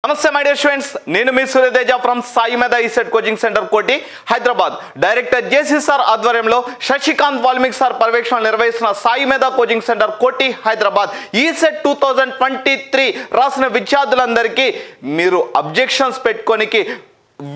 నమస్తే my dear students, నేను మీ Surya Teja from Sai మేధా ఈసెట్ కోచింగ్ సెంటర్ కోటి హైదరాబాద్. డైరెక్టర్ జేసీ సార్ ఆధ్వర్యంలో శశికాంత్ వాల్మీకి సార్ పర్యవేక్షణ నిర్వహిస్తున్న సాయి మేధా కోచింగ్ సెంటర్ కోటి హైదరాబాద్ ఈసెట్ 2023 రాసిన విద్యార్థులందరికీ మీరు అబ్జెక్షన్స్ పెట్టుకోనికి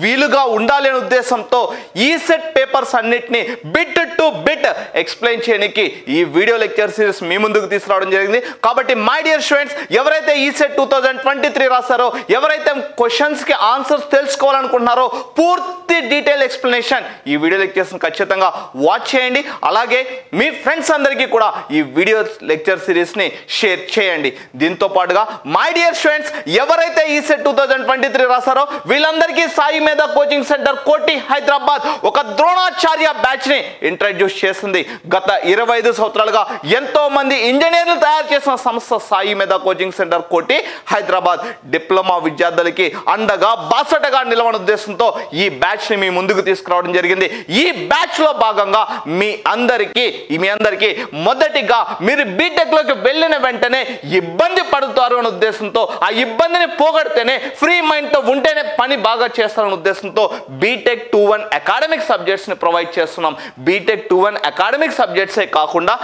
వీలుగా ఉండాలి అనే ఉద్దేశంతో ఈసెట్ పేపర్స్ అన్నిటిని బిట్ టు బిట్ ఎక్స్ప్లెయిన్ చేయడానికి ఈ వీడియో లెక్చర్ సిరీస్ మీ ముందుకు తీసుకురావడం జరిగింది. కాబట్టి మై డియర్ స్టూడెంట్స్, ఎవరైతే ఈసెట్ 2023 రాస్తారో, ఎవరైతే క్వశ్చన్స్కి ఆన్సర్స్ తెలుసుకోవాలనుకుంటున్నారో, పూర్తి డీటెయిల్ ఎక్స్ప్లెనేషన్ ఈ వీడియో లెక్చర్స్ని ఖచ్చితంగా వాచ్ చేయండి. అలాగే మీ ఫ్రెండ్స్ అందరికీ కూడా ఈ వీడియో లెక్చర్ సిరీస్ని షేర్ చేయండి. దీంతో పాటుగా మై డియర్ స్టూడెంట్స్, ఎవరైతే ఈసెట్ 2023 రాస్తారో వీళ్ళందరికీ సాయి మేధా కోచింగ్ సెంటర్ కోటి హైదరాబాద్ ఒక ద్రోణాచార్య బ్యాచ్ ని ఇంట్రడ్యూస్ చేసింది. గత 25 సంవత్సరాలుగా ఎంతో మంది ఇంజనీర్లు తయారు చేసిన సంస్థ సాయి మేధా కోచింగ్ సెంటర్ కోటి హైదరాబాద్ డిప్లొమా విద్యార్థులకి అండగా బాసటగా నిలవన ఉద్దేశంతో ఈ బ్యాచ్ ని మీ ముందుకు తీసుకురావడం జరిగింది. ఈ బ్యాచ్ లో భాగంగా మీ అందరికీ మొదటిగా మీరు బీటెక్ లోకి వెళ్ళిన వెంటనే ఇబ్బంది పడుతారు అనే ఉద్దేశంతో, ఆ ఇబ్బందిని పోగొడితేనే ఫ్రీ మైండ్ తో ఉంటేనే పని బాగా చేస్తారు ఉద్దేశంతో బీటెక్ 2-1 అకాడమిక్ సబ్జెక్ట్స్ ని ప్రొవైడ్ చేస్తున్నాం. బీటెక్ 2-1 అకాడమిక్ సబ్జెక్ట్సే కాకుండా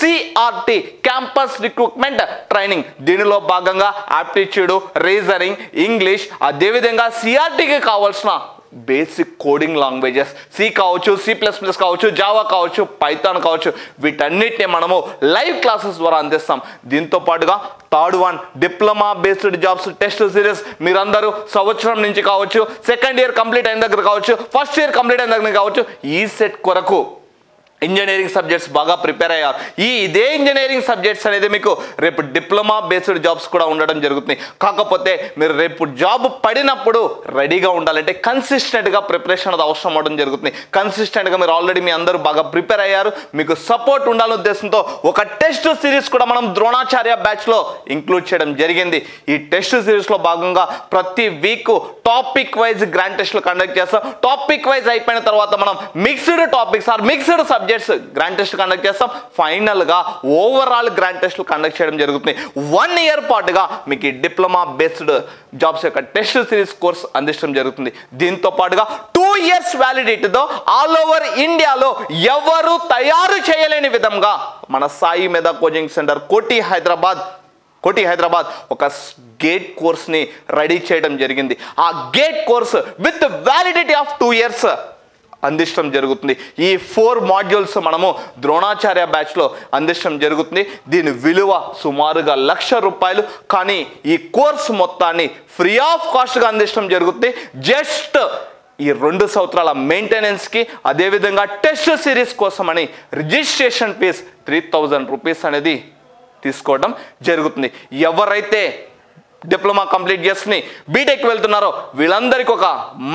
సిఆర్టీ క్యాంపస్ రిక్రూట్మెంట్ ట్రైనింగ్, దీనిలో భాగంగా ఆప్టిట్యూడ్, రీజనింగ్, ఇంగ్లీష్, అదేవిధంగా సిఆర్టీకి కావాల్సిన బేసిక్ కోడింగ్ లాంగ్వేజెస్ సి కావచ్చు, C++ కావచ్చు, జావా కావచ్చు, పైథాన్ కావచ్చు, వీటన్నిటిని మనము లైవ్ క్లాసెస్ ద్వారా అందిస్తాం. దీంతో పాటుగా third one diploma based jobs test series, మీరందరూ సంవత్సరం నుంచి కావచ్చు, సెకండ్ ఇయర్ కంప్లీట్ అయిన దగ్గర కావచ్చు, ఫస్ట్ ఇయర్ కంప్లీట్ అయిన దగ్గర కావచ్చు, ఈ సెట్ కొరకు ఇంజనీరింగ్ సబ్జెక్ట్స్ బాగా ప్రిపేర్ అయ్యారు. ఇదే ఇంజనీరింగ్ సబ్జెక్ట్స్ అనేది మీకు రేపు డిప్లొమా బేస్డ్ జాబ్స్ కూడా ఉండడం జరుగుతుంది. కాకపోతే మీరు రేపు జాబ్ పడినప్పుడు రెడీగా ఉండాలంటే కన్సిస్టెంట్గా ప్రిపరేషన్ అది అవసరం అవడం జరుగుతుంది. కన్సిస్టెంట్గా మీరు ఆల్రెడీ మీ అందరూ బాగా ప్రిపేర్ అయ్యారు, మీకు సపోర్ట్ ఉండాలనే ఉద్దేశంతో ఒక టెస్ట్ సిరీస్ కూడా మనం ద్రోణాచార్య బ్యాచ్లో ఇంక్లూడ్ చేయడం జరిగింది. ఈ టెస్ట్ సిరీస్లో భాగంగా ప్రతి వీక్ టాపిక్ వైజ్ గ్రాండ్ టెస్ట్లు కండక్ట్ చేస్తాం. టాపిక్ వైజ్ అయిపోయిన తర్వాత మనం mixed topics or mixed subjects grand test conduct చేస్తాం. ఫైనల్ గా ఓవరాల్ గ్రాండ్ టెస్ట్ కండక్ట్ చేయడం జరుగుతుంది. 1 ఇయర్ పాటుగా మీకు ఈ డిప్లొమా బేస్డ్ జాబ్స్ యొక్క టెస్ట్ సిరీస్ కోర్స్ అందించడం జరుగుతుంది. దీంతో పాటుగా 2 ఇయర్స్ వ్యాలిడిటీతో ఆల్ ఓవర్ ఇండియాలో ఎవరు తయారు చేయలేని విధంగా మన సాయి మేధా కోచింగ్ సెంటర్ కోటి హైదరాబాద్ ఒక గేట్ కోర్స్ని రెడీ చేయడం జరిగింది. ఆ gate course with validity of 2 years అందించడం జరుగుతుంది. ఈ 4 మాడ్యూల్స్ మనము ద్రోణాచార్య బ్యాచ్లో అందించడం జరుగుతుంది. దీని విలువ సుమారుగా ₹1,00,000. కానీ ఈ కోర్సు మొత్తాన్ని ఫ్రీ ఆఫ్ కాస్ట్గా అందించడం జరుగుతుంది. జస్ట్ ఈ 2 సంవత్సరాల మెయింటెనెన్స్కి, అదేవిధంగా టెస్ట్ సిరీస్ కోసమని రిజిస్ట్రేషన్ ఫీజ్ ₹3,000 అనేది తీసుకోవడం జరుగుతుంది. ఎవరైతే డిప్లొమా కంప్లీట్ చేసుకుని బీటెక్ వెళ్తున్నారో వీళ్ళందరికీ ఒక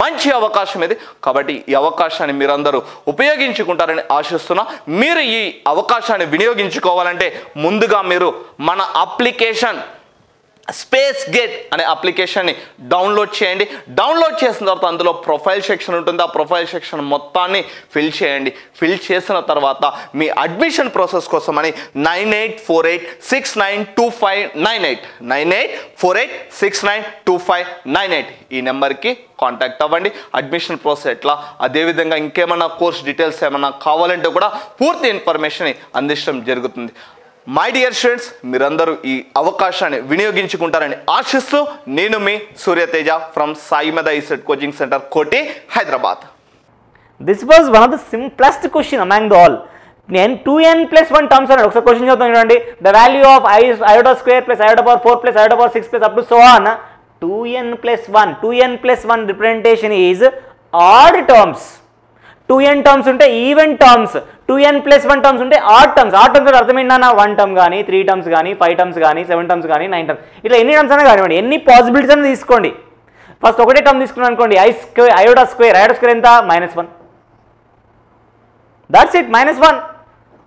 మంచి అవకాశం ఇది. కాబట్టి ఈ అవకాశాన్ని మీరందరూ ఉపయోగించుకుంటారని ఆశిస్తున్నా. మీరు ఈ అవకాశాన్ని వినియోగించుకోవాలంటే ముందుగా మీరు మన అప్లికేషన్ స్పేస్ గేట్ అనే అప్లికేషన్ని డౌన్లోడ్ చేయండి. డౌన్లోడ్ చేసిన తర్వాత అందులో ప్రొఫైల్ సెక్షన్ ఉంటుంది. ఆ ప్రొఫైల్ సెక్షన్ మొత్తాన్ని ఫిల్ చేయండి. ఫిల్ చేసిన తర్వాత మీ అడ్మిషన్ ప్రాసెస్ కోసమని 9848692598 9848692598 ఈ నెంబర్కి కాంటాక్ట్ అవ్వండి. అడ్మిషన్ ప్రాసెస్ ఎట్లా, అదేవిధంగా ఇంకేమైనా కోర్స్ డీటెయిల్స్ ఏమైనా కావాలంటే కూడా పూర్తి ఇన్ఫర్మేషన్ అందించడం జరుగుతుంది. మై డియర్ స్టూడెంట్స్, మీరందరూ ఈ అవకాశాన్ని వినియోగించుకుంటారని ఆశిస్తూ నేను మీ సూర్యతేజ ఫ్రమ్ సాయి మేధా ఈసెట్ కోచింగ్ సెంటర్ కోటి Hyderabad. This was one of the simplest question among the all. 2n+1 terms అన్నాడు. ఒకసారి క్వశ్చన్ చెప్తాను చూడండి. The value of iota square plus iota power 4 plus iota power 6 plus up to so on. 2n+1 representation is odd terms. 2n terms ఉంటే even terms, 2n+1 terms ఉంటే add terms. Add terms అర్థం ఏంటన్నా 1 term కానీ, 3 terms కానీ, 5 terms కానీ, 7 terms కానీ, 9 terms, ఇట్లా ఎన్ని టర్మ్స్ అయినా కానివ్వండి, ఎన్ని పాసిబిలిటీస్ అని తీసుకోండి. ఫస్ట్ ఒకటే టర్మ్ తీసుకున్నాను అనుకోండి, iota స్క్వేర్ ఎంత -1. That's it, -1.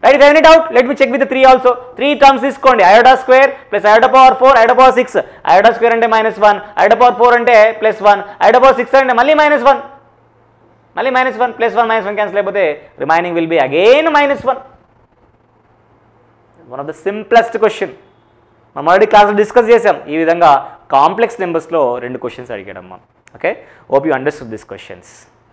Right? If any doubt let me check with 3 also. 3 terms తీసుకోండి, iota square plus iota power 4 iota power 6. iota square అంటే -1, iota పవర్ 4 అంటే +1, iota పవర్ 6 అంటే మళ్ళీ -1. మళ్ళీ -1 +1 క్యాన్సిల్ అయిపోతే remaining will be again -1. One of the simplest question. మనం already class discuss చేసాం. ఈ విధంగా కాంప్లెక్స్ నెంబర్స్లో 2 క్వశ్చన్స్ అడిగాడమ్మా. Okay, hope you understood this questions.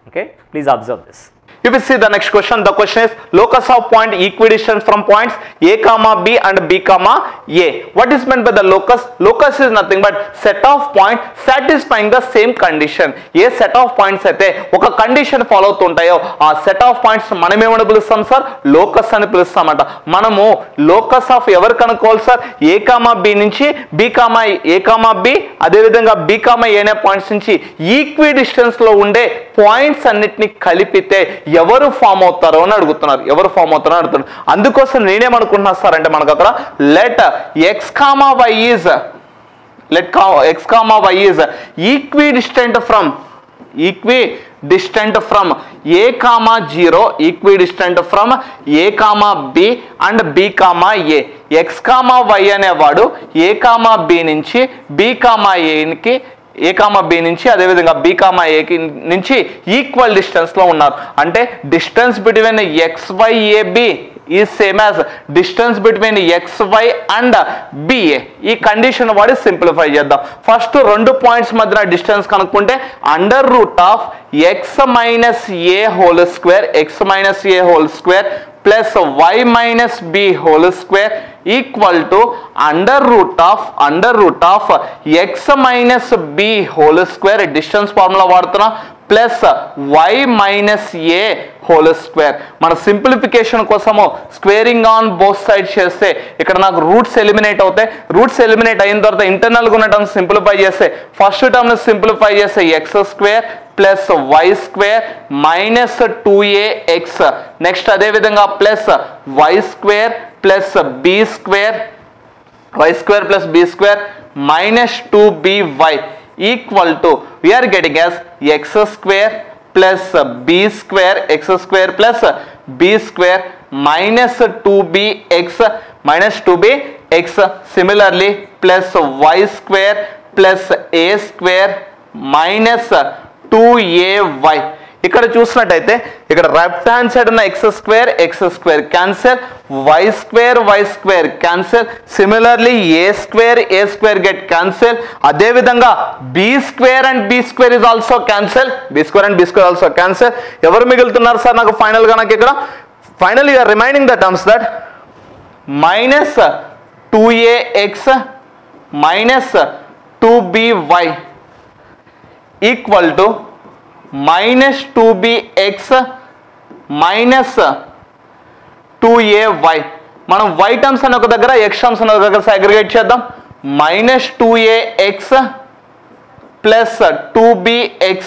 Okay, please observe this. If you see the next question, the question is locus of point equidistant from points a comma b and b comma a. What is meant by the locus? Locus is nothing but set of points satisfying the same condition. A set of points అయితే ఒక condition follow అవుతుంటాయో ఆ set of points మనం ఏమని పిలుస్తాం sir? Locus అని పిలుస్తామట. మనము locus of ఎవరు కనుక్కోవాలి సార్? ఏ కామా బి నుంచి బి కామా ఏ కామా బి అదేవిధంగా బి కామా ఏ అనే పాయింట్స్ నుంచి ఈక్వి డిస్టెన్స్ లో ఉండే పాయింట్స్ అన్నిటిని కలిపితే ఎవరు ఫామ్ అవుతారో అని అడుగుతున్నారు. ఎవరు ఫామ్ అవుతారో అని అడుగుతున్నారు. అందుకోసం నేనేమనుకుంటున్నా సార్ అంటే మనకు అక్కడ let x comma y is equidistant from a comma 0 equidistant from a comma b and b comma a. x comma y అనేవాడు a comma b నుంచి b comma a కి ఏ కామా బి నుంచి అదేవిధంగా బి కామా ఏకి నుంచి equal distance లో ఉన్నారు. అంటే distance between x y AB is same as distance between x y and BA. ఈ కండిషన్ వాడి సింప్లిఫై చేద్దాం. ఫస్ట్ 2 పాయింట్స్ మధ్యన డిస్టెన్స్ కనుక్కుంటే under root of x minus a whole square plus y minus b whole square equal to under root of x minus b whole square distance formula వాడుతున్నా plus y minus a whole square. మన simplification కోసము squaring on both side చేస్తే ఇక్కడ నాకు roots eliminate అవుతాయి. Roots eliminate అయిన తర్వాత ఇంటర్నల్గా ఉన్న టర్మ్ సింప్లిఫై చేస్తే ఫస్ట్ టర్మ్ సింప్లిఫై చేస్తే x square plus y square minus 2ax next అదేవిధంగా plus y square plus b square minus 2by equal to we are getting as x square plus b square plus b square minus 2bx similarly plus y square plus a square minus 2ay. ఇక్కడ చూసినట్టయితే ఇక్కడ left hand side ఉన్న x square cancel, y square cancel, similarly a square get cancel. అదే విధంగా b square and b square is also cancel, ఎవరు మిగులుతున్నారు sir నాకు final గా? నాకు ఇక్కడ final you are remaining the terms that minus 2ax minus 2by equal to minus 2bx minus 2ay. మనం y terms అని ఒక దగ్గర x టర్మ్స్ అని ఒక దగ్గర అగ్రిగేట్ చేద్దాం. Minus 2ax plus 2bx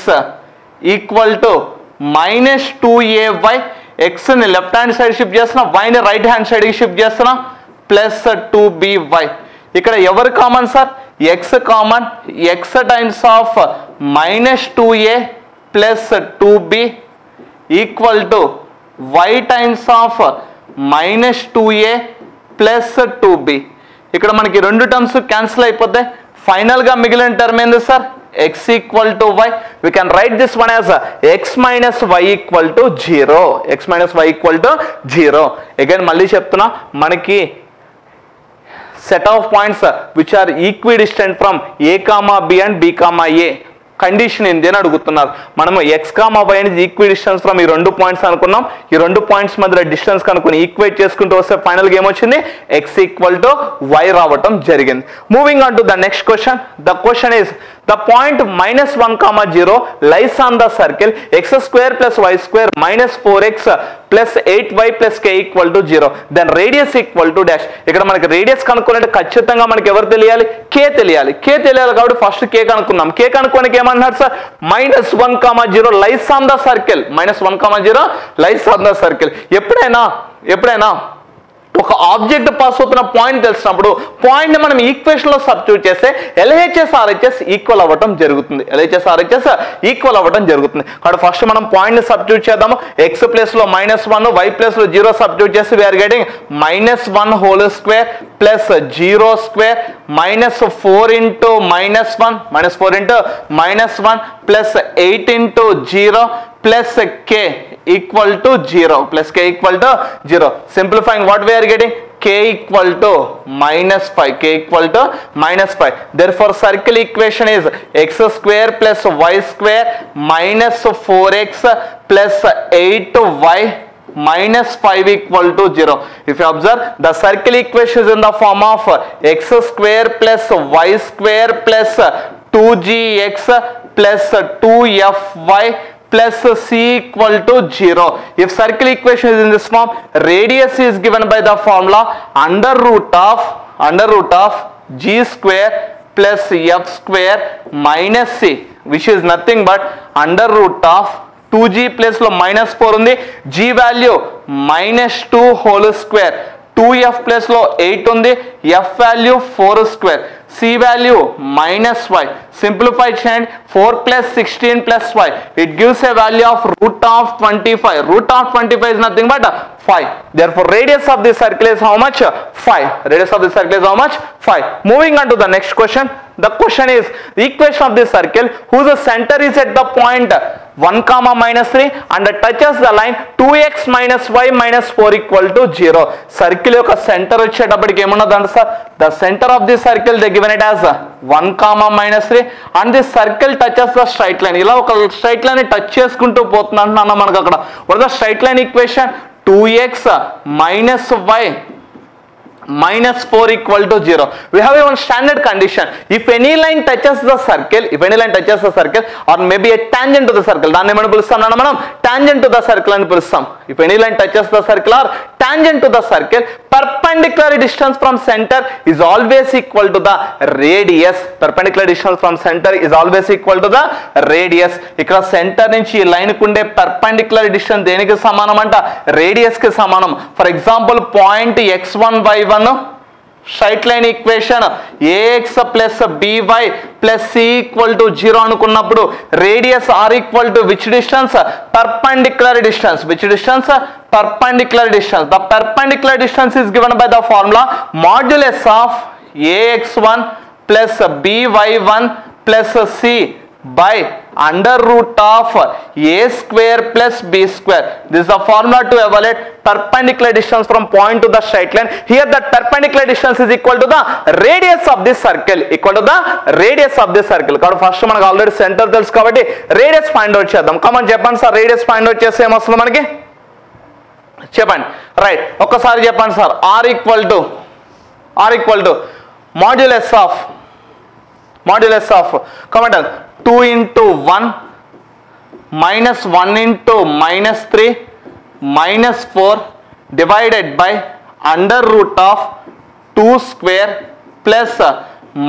equal to minus 2ay. ఎక్స్ని లెఫ్ట్ హ్యాండ్ సైడ్ షిఫ్ట్ చేస్తున్నా, వైని రైట్ హ్యాండ్ సైడ్కి షిఫ్ట్ చేస్తున్నా ప్లస్ 2by. ఇక్కడ ఎవరు common sir? X common. X times of minus 2a plus 2b equal to y times of minus 2a plus 2b. ఇక్కడ మనకి 2 terms cancel అయిపోతాయి. Final గా మిగిలిన టర్మ్ ఏంది sir? x equal to y. We can write this one as x minus y equal to 0. Again మళ్ళీ చెప్తున్నా, మనకి set of points which are equidistant from a comma b and b comma a condition ఏంది అని అడుగుతున్నారు. మనము X comma why అనేది ఈక్విడిస్టెన్స్ from ఈ 2 points అనుకున్నాం. ఈ 2 పాయింట్స్ మధ్య డిస్టెన్స్ కనుక్కొని ఈక్వేట్ చేసుకుంటూ వస్తే ఫైనల్గా ఏమొచ్చింది? ఎక్స్ ఈక్వల్ టు వై రావటం జరిగింది. Moving on to the next question. The question is the point minus 1,0 lies on the circle x square plus y square minus 4x plus 8y plus k equal to 0. Then radius equal to dash. ఇక్కడ మనకి radius కనుక్కోవాలంటే ఖచ్చితంగా మనకి ఎవరు తెలియాలి? k తెలియాలి కాబట్టి first k కనుక్కున్నాం. k కనుక్కోనికి ఏమన్నారు sir? Minus 1,0 lies on the circle. ఎప్పుడైనా ఒక ఆబ్జెక్ట్ పాస్ అవుతున్న పాయింట్ తెలిసినప్పుడు పాయింట్ ని మనం ఈక్వేషన్ లో సబ్స్టిట్యూట్ చేస్తే LHS RHS ఈక్వల్ అవ్వడం జరుగుతుంది. కాబట్టి ఫస్ట్ మనం పాయింట్ ని సబ్స్టిట్యూట్ చేద్దాము. x ప్లేస్ లో -1, y ప్లేస్ లో 0 సబ్స్టిట్యూట్ చేస్తే we are getting -1 whole square plus 0 square minus 4 into -1 plus 8 into 0 plus k equal to 0. Simplifying, what we are getting? K k equal to -5, k equal to -5. Therefore circle equation is x square plus y square minus 4x plus 8y minus 5 equal to 0. If you observe, the circle equation is in the form of x square plus y square plus 2gx plus 2fy plus c equal to 0. If circle equation is in this form, radius is given by the formula under root of g square plus f square minus c, which is nothing but under root of 2g place లో -4 ఉంది, g value -2 whole square, 2f place లో 8 ఉంది, f value 4 square, c value -y. Simplify చేయండి, 4 plus 16 plus y, it gives a value of root of 25. Root of 25 is nothing but 5. Therefore radius of this circle is how much? 5. Radius of this circle is how much? 5. Moving on to the next question. The question is the equation of this circle whose center is at the point 1, -3 and touches the line 2x minus y minus 4 equal to 0. Circle యొక్క center వచ్చేటప్పటికి ఏమన్నదంటే sir, the center of this circle they given it as 1, -3 and this circle touches the straight line. ఇలా ఒక straight line ని touch చేసుకుంటూ పోతుంది అంటున్నా మనకు అక్కడ. What is the straight line equation? 2x minus y minus 4 equal to 0. We have one standard condition. If any line touches the circle, or maybe a tangent to the circle, దాన్ని ఏమని పిలుస్తాం అన్న మనం? Tangent to the circle అని పిలుస్తాం. If any line touches the circle or tangent to the circle, perpendicular distance from center is always equal to the radius. Perpendicular distance from center is always equal to the radius. ఇక్కడ centre నుంచి ఈ line కు ఉండే perpendicular distance దేనికి సమానం అంట? Radius కి సమానం. For example point x1 y1 straight line equation ax plus by plus c equal to 0 అనుకున్నప్పుడు radius r equal to which distance? Perpendicular distance. Which distance? Perpendicular distance. The perpendicular distance is given by the formula modulus of ax1 plus by1 plus c by under root of a square plus b square. This is the formula to evaluate perpendicular distance from point to the straight line. Here the perpendicular distance is equal to the radius of this circle. Equal to the radius of this circle. కాబట్టి first మనకు already centre తెలుసు కాబట్టి radius find out చేద్దాం. Come on చెప్పండి sir, radius find out చేస్తే ఏమొస్తుంది మనకి? చెప్పండి. రైట్, ఒక్కసారి చెప్పండి sir. r equal to modulus of comment 2 into 1 minus 1 into -3 minus 4 divided by under root of 2 square plus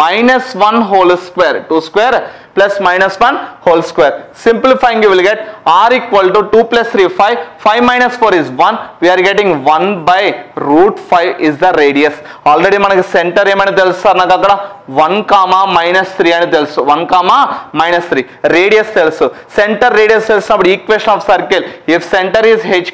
minus 1 whole square. 2 square plus minus 1 whole square. Simplifying you will get r equal to 2 plus 3 5. 5 minus 4 is 1. We are getting 1 by root 5 is the radius. Already మనకి centre ఏమని తెలుసు sir నాకు అక్కడ? 1, -3 అని తెలుసు. 1, -3. Radius తెలుసు. Centre radius తెలిసినప్పుడు equation of circle if centre is h,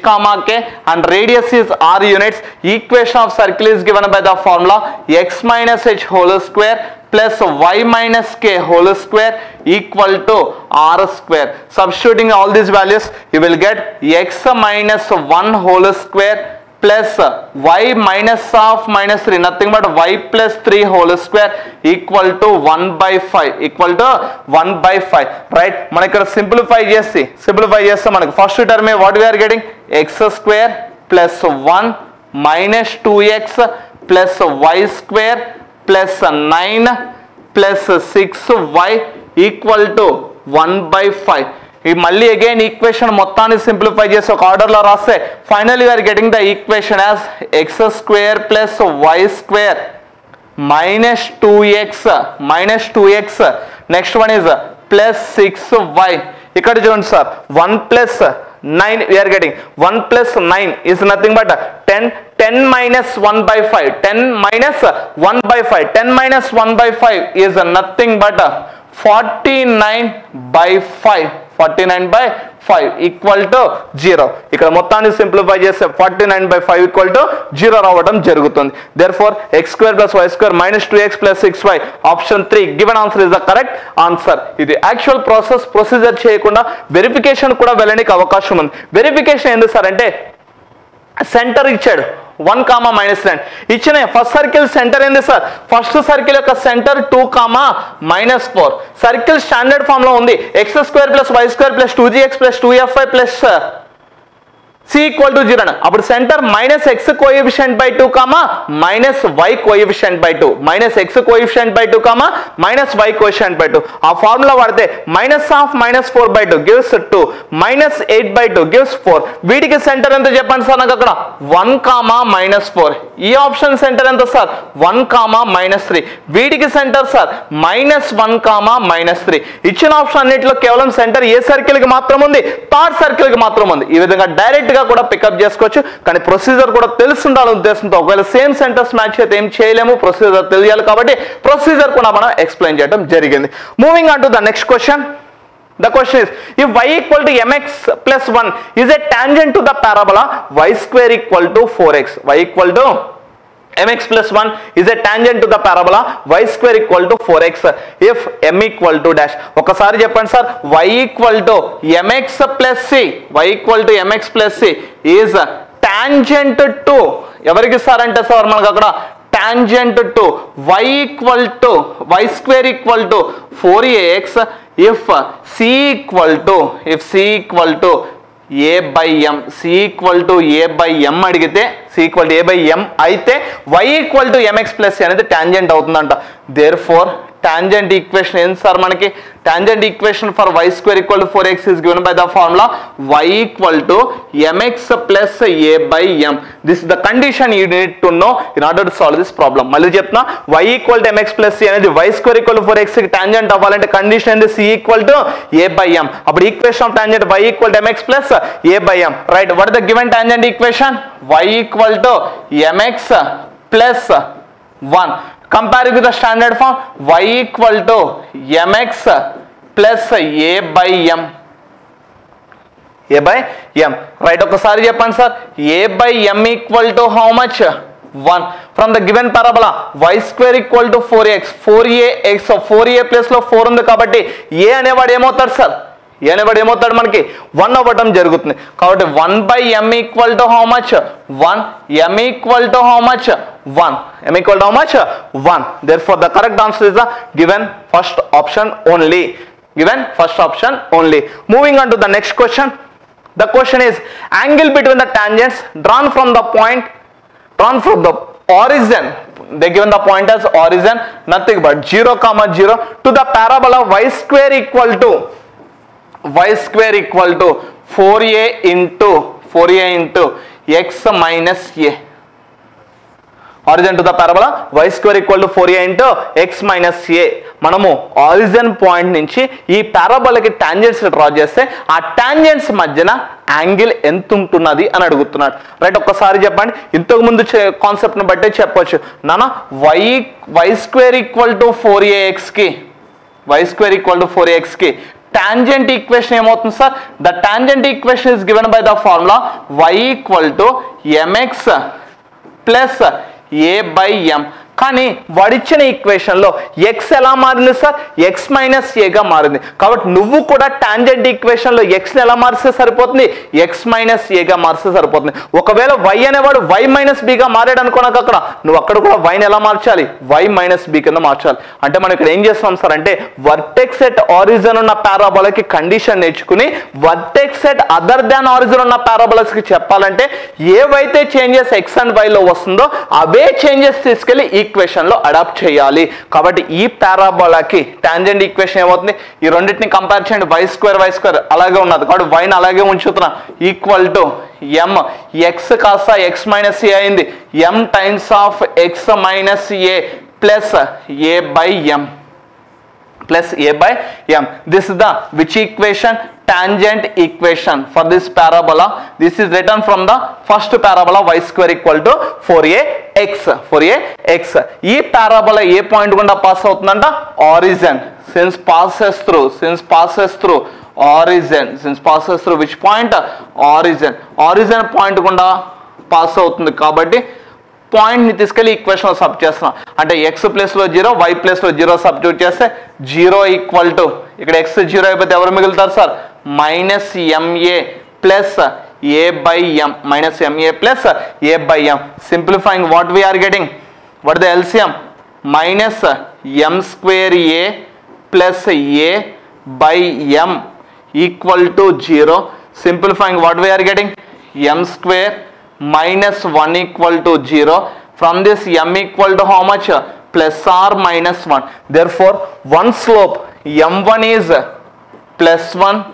k and radius is r units, equation of circle is given by the formula x minus h whole square plus y minus k whole square equal to r square. Substituting all these values you will get x minus 1 whole square plus y minus of -3 nothing but y plus 3 whole square equal to 1 by 5. Equal to 1 by 5. Right, మనకి ఇక్కడ simplify చేస్తే మనకి first term what we are getting? x square plus 1 minus 2x plus y square plus 9 plus 6y equal to 1 by 5. ఈ మళ్ళీ again equation మొత్తాన్ని simplify చేసి ఒక ఆర్డర్లో రాస్తే final you are getting the equation as x square plus y square minus 2x next one is plus 6y ikkada chudandi sir 1 plus 9 we are getting 1 plus 9 is nothing but 10 minus 1 by 5 10 minus 1 by 5 10 minus 1 by 5 is nothing but 49 by 5 equal to 0 ఇక్కడ మొత్తాన్ని simplify చేస్తే 49 by 5 equal to 0 రావడం జరుగుతుంది. Therefore x square plus y square minus 2x plus 6y option 3 given answer is the correct answer. ఇది actual procedure చేయకుండా verification కూడా వెళ్ళడానికి అవకాశం ఉంది. వెరిఫికేషన్ ఎందుకు సార్ అంటే సెంటర్ ఇచ్చాడు 1, -3. ఇచ్చిన ఫస్ట్ సర్కిల్ సెంటర్ ఏంది సార్? ఫస్ట్ సర్కిల్ యొక్క సెంటర్ 2, -4. సర్కిల్ స్టాండర్డ్ ఫామ్ లో ఉంది x² + y² + 2gx + 2fy + c = 0. అప్పుడు centre -x coefficient by 2, -y coefficient by 2, -x coefficient by 2, -y coefficient by 2. ఆ ఫార్ములా వాడితే -4/2 gives 2, -8/2 gives 4. వీటికి centre ఎంత చెప్పండి సార్ నాకు అక్కడ? 1, -4. ఈ ఆప్షన్ సెంటర్ ఎంత సార్? 1, -3. వీటికి సెంటర్ సార్ -1, -3. ఇచ్చిన ఆప్షన్ అన్నిటిలో కేవలం సెంటర్ ఏ సర్కిల్ కి మాత్రం ఉంది? థర్డ్ సర్కిల్ కి మాత్రం ఉంది. ఈ విధంగా డైరెక్ట్ కూడా పికప్ చేసుకోవచ్చు, కానీ ప్రొసీజర్ కూడా తెలుసుండాలి ఉద్దేశంతో. ఒకవేళ సేమ్ సెంటర్స్ మ్యాచ్ అయితే ఏం చేయలేము, ప్రొసీజర్ తెలియాలి కాబట్టి ప్రొసీజర్ కూడా మనం ఎక్స్ప్లెయిన్ చేయడం జరిగింది. Moving on to the next question. The question is, if y = mx + 1 is a tangent to the parabola y² = 4x. y = mx + 1 is a tangent to the parabola y² = 4x if m = dash. ఒకసారి చెప్పండి sir, y = mx + c, y = mx + c is tangent to ఎవరికి sir అంటే sir మనకు అక్కడ tangent to y = y² = 4ax if c = a/m. c = a/m అడిగితే c = a/m అయితే y = mx + c అనేది tangent అవుతుందంట. దేర్ఫోర్ టాంజెంట్ ఈక్వేషన్ ఏంటి sir మనకి? Tangent equation for y² = 4x is given by the formula y = mx + a/m. This is the condition you need to know in order to solve this problem. మళ్ళీ చెప్తున్నా, y = mx + c అనేది y² = 4x కి tangent అవ్వాలంటే condition ఏంది? c = a/m. అప్పుడు equation of tangent y = mx + a/m. Right, what is the given tangent equation? y = mx + 1. Compare with the standard form, y = mx + a/m. a/m. Right, ఒకసారి చెప్పండి sir, a/m = how much? 1. From the given parabola y² = 4x, 4ax, 4a plus లో 4 ఉంది కాబట్టి a అనేవాడు ఏమవుతాడు sir? a అనేవాడు ఏమవుతాడు మనకి? 1 అవ్వడం జరుగుతుంది. కాబట్టి 1/m = how much? 1. m = how much? 1. m = how much? 1. Therefore the correct answer is the given first option only. Given first option only. Moving on to the next question. The question is, angle between the tangents drawn from the origin. They given the point as origin, nothing but 0, 0 to the parabola y² = 4a into x minus a. Origin to the parabola y² = 4a into x minus a. మనము origin point నుంచి ఈ పారాబోలాకి tangents draw చేస్తే ఆ tangents మధ్యన angle ఎంత ఉంటున్నది అని అడుగుతున్నాడు. రైట్, ఒక్కసారి చెప్పండి. ఇంతకు ముందు కాన్సెప్ట్ని బట్టే చెప్పొచ్చు నాన్న, y² = 4ax కి టాంజెంట్ ఈక్వేషన్ ఏమవుతుంది sir? The tangent equation is given by the formula y = mx + a/m. కానీ వాడిచ్చిన ఈక్వేషన్ లో x ఎలా మారింది సార్? x - a గా మారింది. కాబట్టి నువ్వు కూడా టాంజెంట్ ఈక్వేషన్ లో x ని ఎలా మారిస్తే సరిపోతుంది? x - a గా మారిస్తే సరిపోతుంది. ఒకవేళ y అనేవాడు y - b గా మారాడు అనుకో, నాకు అక్కడ నువ్వు అక్కడ కూడా y ని ఎలా మార్చాలి? y - b కింద మార్చాలి. అంటే మనం ఇక్కడ ఏం చేస్తాం సార్ అంటే, వర్టెక్స్ ఎట్ ఆరిజిన్ ఉన్న పారాబోలాకి కండిషన్ నేర్చుకుని vertex at other than origin ఉన్న పారాబోలాస్ కి చెప్పాలంటే ఏవైతే చేంజెస్ x అండ్ y లో వస్తుందో అవే చేంజెస్ తీసుకెళ్లి ఈక్వేషన్ లో అడాప్ట్ చేయాలి. కాబట్టి ఈ పారాబోలాకి టాంజెంట్ ఈక్వేషన్ ఏమవుతుంది? ఈ రెండింటిని కంపేర్ చేయండి. y² అలాగే ఉన్నది కాబట్టి y ని అలాగే ఉంచుతున్నా. ఈక్వల్ టు m, x కాస్త x - a అయింది. m times of x - a plus a/m. This is the which equation? Tangent equation for this parabola. This is written from the first parabola y² = 4ax. ఈ parabola ఏ point గుండా pass అవుతుందంట? Origin. Since passes through which point? Origin point గుండా pass అవుతుంది కాబట్టి point ని తీసుకెళ్లి equation లో sub చేస్తున్నాం. అంటే x ప్లేస్ లో 0, y ప్లేస్ లో 0 సబ్స్టిట్యూట్ చేస్తే 0 = ఇక్కడ x 0 అయిపోతే ఎవరు మిగులుతారు sir? -ma a by m minus ma plus a by m. Simplifying, what we are getting? What is the LCM? Minus m square a plus a by m equal to 0. Simplifying, what we are getting? M square minus 1 equal to 0. From this m equal to how much? Plus or minus 1. Therefore, one slope m1 is plus 1,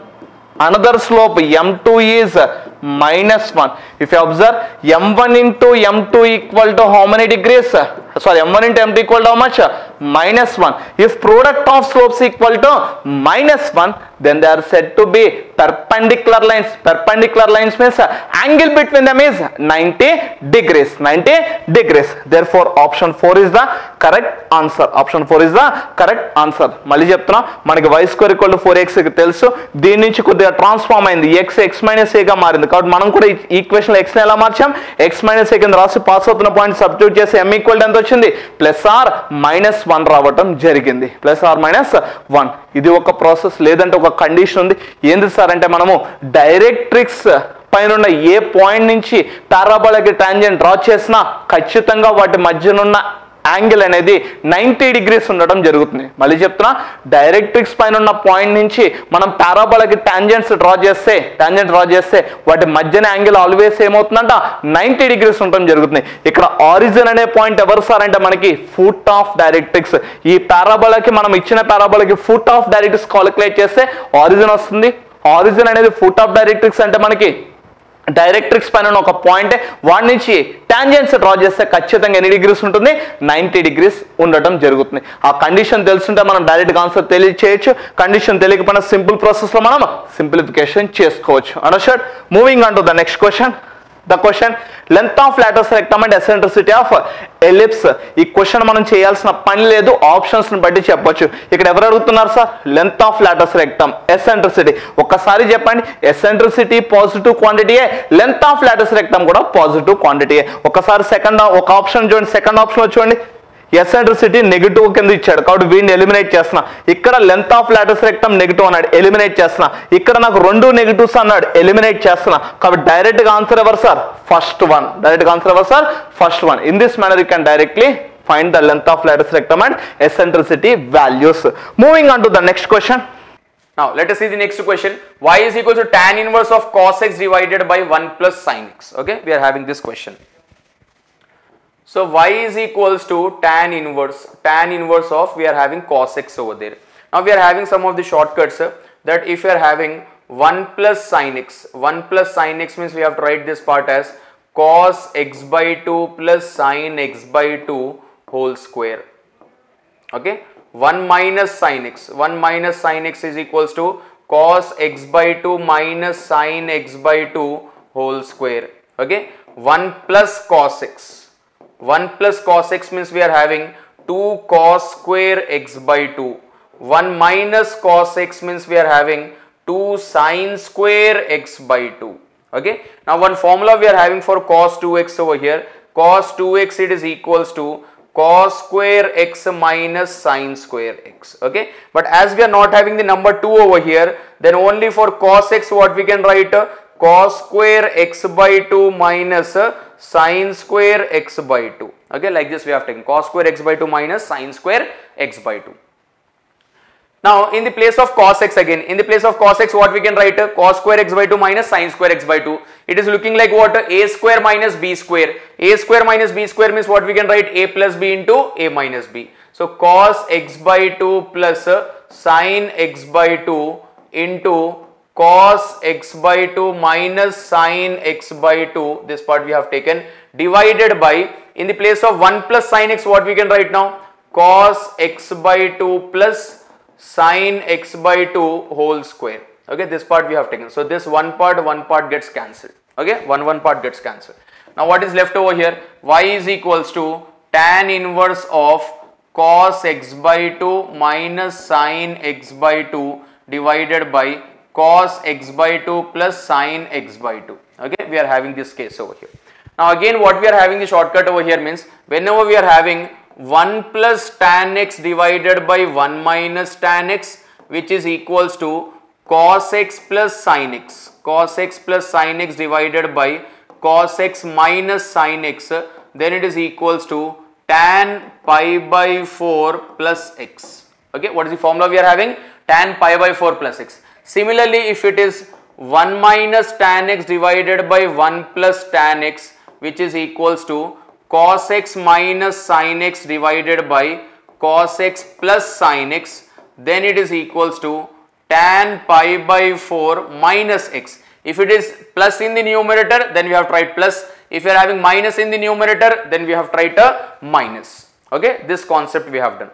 another slope m2 is minus 1. If you observe, m1 into m2 equal to how many degrees? Sorry, m1 into m2 equal to how much? Minus 1. If product of slopes equal to minus 1, then they are said to be perpendicular lines. Perpendicular lines means angle between them is 90 degrees. 90 degrees. Therefore, option 4 is the correct answer. Option 4 is the correct answer. మళ్ళీ చెప్తున్నా, మనకి y square equal to 4x తెలుసు. దీని నుంచి కొద్దిగా transform అయింది. x minus a గా మారింది. కాబట్టి మనం కూడా ఈక్వేషన్ x ని ఎలా మార్చాం? x minus a కింద రాసి పాస్ అవుతున్న పాయింట్ సబ్స్టిట్యూట్ చేసి m ఈక్వల్ టు ఎంత వచ్చింది? ప్లస్ ఆర్ మైనస్ 1 రావటం జరిగింది. Plus r minus 1. ఇది ఒక ప్రాసెస్. లేదంటే ఒక కండిషన్ ఉంది. ఏంది సార్ అంటే, మనము డైరెక్ట్రిక్స్ పైన ఏ పాయింట్ నుంచి పారాబోలాకి టాంజెంట్ డ్రా చేసినా ఖచ్చితంగా వాటి మధ్యనున్న యాంగిల్ అనేది 90 డిగ్రీస్ ఉండడం జరుగుతుంది. మళ్ళీ చెప్తున్నా, డైరెక్ట్రిక్స్ పైన ఉన్న పాయింట్ నుంచి మనం పారాబోలాకి టాంజెంట్స్ డ్రా చేస్తే వాటి మధ్యన యాంగిల్ ఆల్వేస్ ఏమవుతుందంట? 90 డిగ్రీస్ ఉండడం జరుగుతుంది. ఇక్కడ ఆరిజిన్ అనే పాయింట్ ఎవరు సార్ అంటే, మనకి ఫుట్ ఆఫ్ డైరెక్ట్రిక్స్. ఈ పారాబోలాకి మనం ఇచ్చిన పారాబోలాకి ఫుట్ ఆఫ్ డైరెక్ట్రిక్స్ కాలిక్యులేట్ చేస్తే ఆరిజిన్ వస్తుంది. ఆరిజిన్ అనేది ఫుట్ ఆఫ్ డైరెక్ట్రిక్స్ అంటే మనకి డైరెక్ట్రిక్స్ పైన ఒక పాయింట్, వాడి నుంచి టాంజెంట్స్ డ్రా చేస్తే ఖచ్చితంగా ఎన్ని డిగ్రీస్ ఉంటుంది? 90 డిగ్రీస్ ఉండటం జరుగుతుంది. ఆ కండిషన్ తెలుసుంటే మనం డైరెక్ట్ ఆన్సర్ తెలియచేయచ్చు. కండిషన్ తెలియకపోయినా సింపుల్ ప్రాసెస్ లో మనం సింప్లిఫికేషన్ చేసుకోవచ్చు. Understand? Moving on to the next question. The question, length of lateral rectum and eccentricity of ellipse. ఈ క్వశ్చన్ మనం చేయాల్సిన పని లేదు, ఆప్షన్స్ ని బట్టి చెప్పొచ్చు. ఇక్కడ ఎవరు అడుగుతున్నారు sir? Length of lateral rectum, eccentricity. ఒక్కసారి చెప్పండి, ఎసెంట్రిసిటీ పాజిటివ్ క్వాంటిటీయే, లెంత్ ఆఫ్ లాటరల్ రెక్టమ్ కూడా పాజిటివ్ క్వాంటిటీయే. ఒకసారి ఒక ఆప్షన్ చూడండి, సెకండ్ ఆప్షన్ చూడండి. ఎసెంట్రిసిటీ నెగిటివ్ కింద ఇచ్చాడు కాబట్టి వీడిని ఎలిమినేట్ చేస్తున్నా. ఇక్కడ length of lateral rectum negative అన్నాడు, ఎలిమినేట్ చేస్తున్నా. ఇక్కడ నాకు రెండు నెగిటివ్స్ అన్నాడు, ఎలిమినేట్ చేస్తున్నా. కాబట్టి డైరెక్ట్ గా ఆన్సర్ ఎవరు సార్? First one. డైరెక్ట్ గా ఆన్సర్ ఎవరు sir? First one. In this manner you can directly find the length of lateral rectum and eccentricity values. Moving on to the next question. Now let us see the next question. Y is equal to tan inverse of cos x divided by 1 plus sin x. Okay, we are having this question. So y is equals to tan inverse of, we are having cos x over there. Now we are having some of the shortcuts that if we are having 1 plus sin x means we have to write this part as cos x by 2 plus sin x by 2 whole square. Okay, 1 minus sin x is equals to cos x by 2 minus sin x by 2 whole square. Okay, 1 plus cos x means we are having 2 cos square x by 2. 1 minus cos x means we are having 2 sin square x by 2. Okay, now one formula we are having for cos 2x over here. Cos 2x it is equals to cos square x minus sin square x. Okay, but as we are not having the number 2 over here, then only for cos x what we can write? Cos square x by 2 minus sin square x by 2. Okay, like this we have taken cos square x by 2 minus sin square x by 2. Now in the place of cos x again, in the place of cos x what we can write? Cos square x by 2 minus sin square x by 2. It is looking like what? A square minus b square. A square minus b square means what we can write? A plus b into a minus b. So cos x by 2 plus sin x by 2 into cos x by 2 minus sin x by 2, this part we have taken, divided by, in the place of 1 plus sin x what we can write now? Cos x by 2 plus sin x by 2 whole square. Okay, this part we have taken. So this one part gets cancelled. Okay, one part gets cancelled. Now what is left over here? Y is equals to tan inverse of cos x by 2 minus sin x by 2 divided by cos x by 2 plus sin x by 2. Okay, we are having this case over here. Now again what we are having the shortcut over here means, whenever we are having 1 plus tan x divided by 1 minus tan x, which is equals to cos x plus sin x. cos x plus sin x divided by cos x minus sin x, then it is equals to tan pi by 4 plus x. Okay, what is the formula we are having? Tan pi by 4 plus x. Similarly, if it is 1 minus tan x divided by 1 plus tan x, which is equals to cos x minus sin x divided by cos x plus sin x, then it is equals to tan pi by 4 minus x. If it is plus in the numerator, then we have tried plus. If you are having minus in the numerator, then we have tried a minus. Okay, this concept we have done.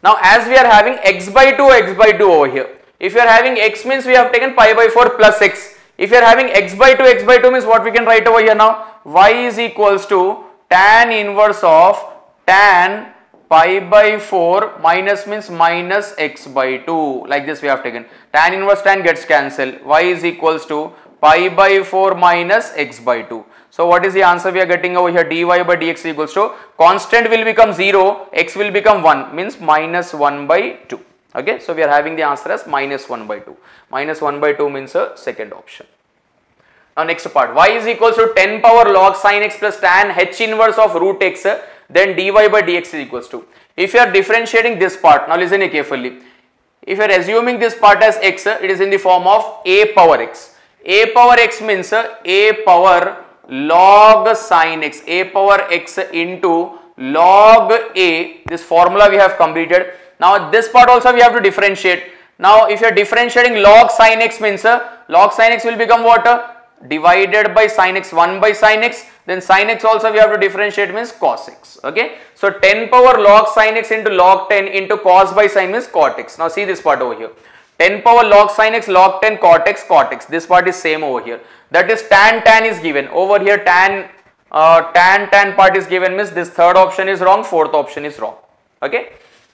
Now as we are having x by 2 over here, if you are having x means we have taken pi by 4 plus x. If you are having x by 2 means what we can write over here now? Y is equals to tan inverse of tan pi by 4 minus means minus x by 2. Like this we have taken. Tan inverse tan gets cancelled. Y is equals to pi by 4 minus x by 2. So what is the answer we are getting over here? Dy by dx is equals to constant will become 0, x will become 1, means minus 1 by 2. Okay, so we are having the answer as minus 1 by 2. Minus 1 by 2 means a second option. Now next part, y is equals to 10 power log sin x plus tan h inverse of root x, then dy by dx is equals to. If you are differentiating this part, now listen carefully. If you are assuming this part as x, it is in the form of a power x. A power x means a power log sin x, a power x into log a. This formula we have completed. Now this part also we have to differentiate. Now if you are differentiating log sin x means log sin x will become what? Divided by sin x, 1 by sin x, then sin x also we have to differentiate means cos x. Okay, so 10 power log sin x into log 10 into cos by sin means cot x. Now see this part over here, 10 power log sin x log 10 cot x, this part is same over here. That is tan is given over here, tan part is given means this third option is wrong, fourth option is wrong. Okay,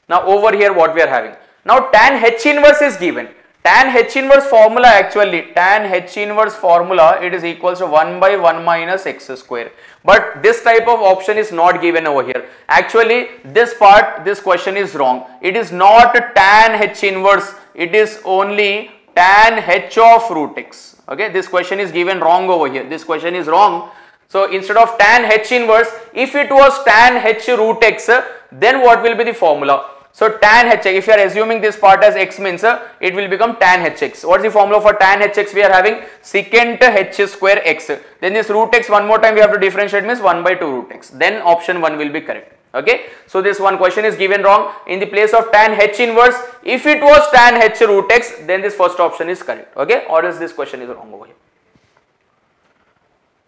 now over here what we are having, now tan h inverse is given. Tan h inverse formula, actually tan h inverse formula, it is equals to 1 by 1 minus x square, but this type of option is not given over here. Actually this part, this question is wrong. It is not tan h inverse, it is only tan h of root x. Okay, this question is given wrong over here, this question is wrong. So instead of tan h inverse, if it was tan h root x, then what will be the formula? So tan hx, if you are assuming this part as x means it will become tan hx. What is the formula for tan hx? We are having secant h square x. Then this root x one more time we have to differentiate means 1 by 2 root x. Then option 1 will be correct. Okay. So this one question is given wrong. In the place of tan h inverse, if it was tan h root x, then this first option is correct. Okay. Or else this question is wrong over here.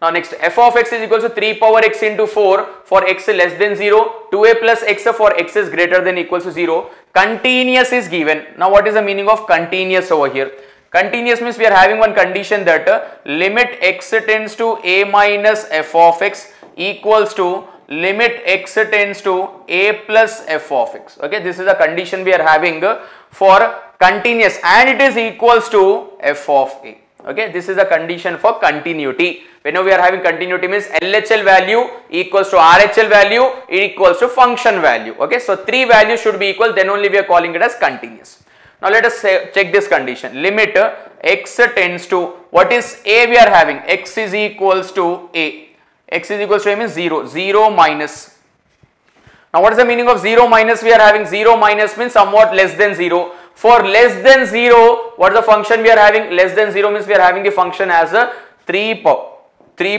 Now next, f of x is equals to 3 power x into 4 for x less than 0, 2a plus x for x is greater than equals to 0. Continuous is given. Now what is the meaning of continuous over here? Continuous means we are having one condition that limit x tends to a minus f of x equals to limit x tends to a plus f of x. Okay, this is a condition we are having for continuous and it is equals to f of a. Okay, this is a condition for continuity. Whenever we are having continuity means LHL value equals to RHL value equals to function value. Okay, so 3 values should be equal, then only we are calling it as continuous. Now let us check this condition. Limit x tends to, what is a we are having? X is equals to a. X is equals to a means 0. 0 minus. Now what is the meaning of 0 minus? We are having 0 minus means somewhat less than 0. For less than 0, what is the function we are having? Less than 0 means we are having the function as a 3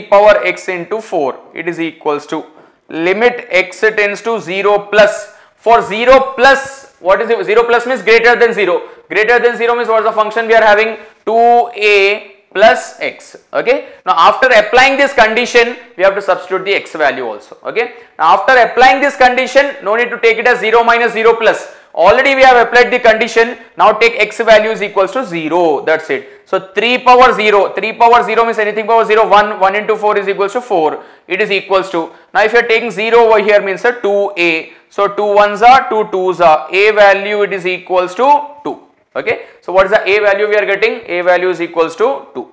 power x into 4. It is equals to limit x tends to 0 plus. For 0 plus, what is it? 0 plus means greater than 0. Greater than 0 means what is the function we are having? 2a plus x. Okay. Now after applying this condition, we have to substitute the x value also. Okay. Now after applying this condition, no need to take it as 0 minus 0 plus. Already we have applied the condition. Now take x value is equals to 0. That's it. So 3 power 0. 3 power 0 means anything power 0. 1. 1 into 4 is equals to 4. It is equals to. Now if you are taking 0 over here means 2a. So 2 ones are 2 twos are. A value it is equals to 2. Okay. So what is the a value we are getting? A value is equals to 2.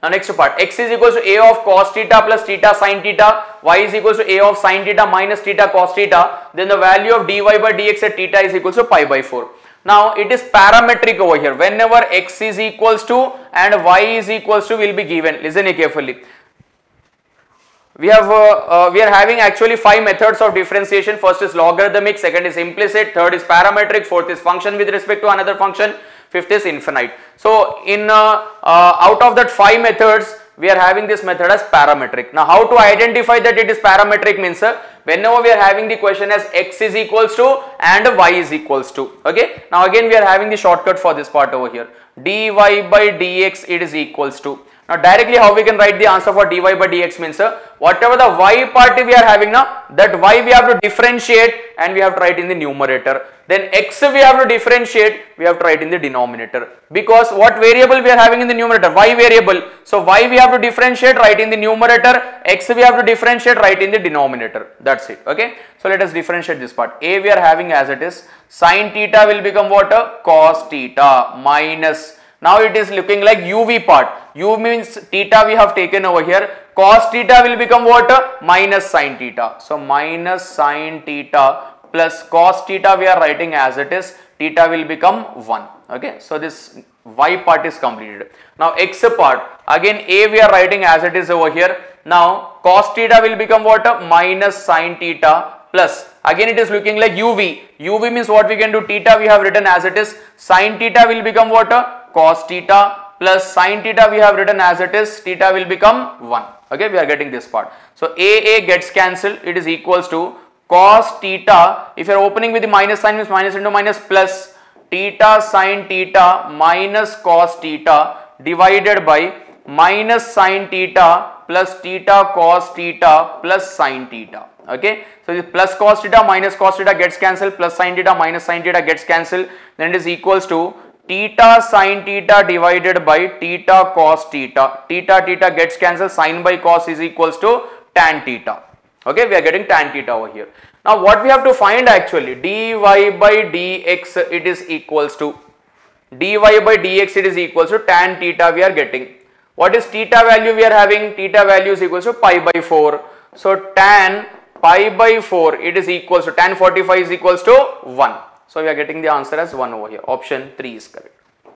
Now next part, x is equals to a of cos theta plus theta sin theta, y is equals to a of sin theta minus theta cos theta, then the value of dy by dx at theta is equals to pi by 4. Now it is parametric over here. Whenever x is equals to and y is equals to will be given. Listen carefully. We are having actually 5 methods of differentiation. First is logarithmic, second is implicit, third is parametric, fourth is function with respect to another function, fifth is infinite. So in out of that 5 methods, we are having this method as parametric. Now how to identify that it is parametric means whenever we are having the question as x is equals to and y is equals to. Okay. Now again we are having the shortcut for this part over here. dy by dx it is equals to. Now directly how we can write the answer for dy by dx means whatever the y part we are having now, that y we have to differentiate and we have to write in the numerator. Then x we have to differentiate, we have to write in the denominator. Because what variable we are having in the numerator? Y variable. So y we have to differentiate, write in the numerator, x we have to differentiate, write in the denominator. That's it. Okay. So let us differentiate this part. A we are having as it is, sin theta will become what? Cos theta minus. Now it is looking like uv part. U means theta we have taken over here. Cos theta will become what? Minus sin theta. So minus sin theta plus cos theta we are writing as it is. Theta will become 1. Okay. So this y part is completed. Now x part. Again a we are writing as it is over here. Now cos theta will become what? Minus sin theta plus. Again it is looking like uv. Uv means what we can do? Theta we have written as it is. Sin theta will become what? Cos theta plus sin theta we have written as it is. Theta will become 1. Okay, we are getting this part. So a gets cancelled. It is equals to cos theta. If you are opening with the minus sign means minus into minus plus theta sin theta minus cos theta divided by minus sin theta plus theta cos theta plus sin theta. Okay, so this plus cos theta minus cos theta gets cancelled, plus sin theta minus sin theta gets cancelled. Then it is equals to theta sin theta divided by theta cos theta. Theta gets cancelled, sin by cos is equals to tan theta. Okay, we are getting tan theta over here. Now what we have to find actually, dy by dx it is equals to, dy by dx it is equals to tan theta we are getting. What is theta value we are having? Theta value is equals to pi by 4. So tan pi by 4 it is equals to, tan 45 is equals to 1. So we are getting the answer as 1 over here. Option 3 is correct.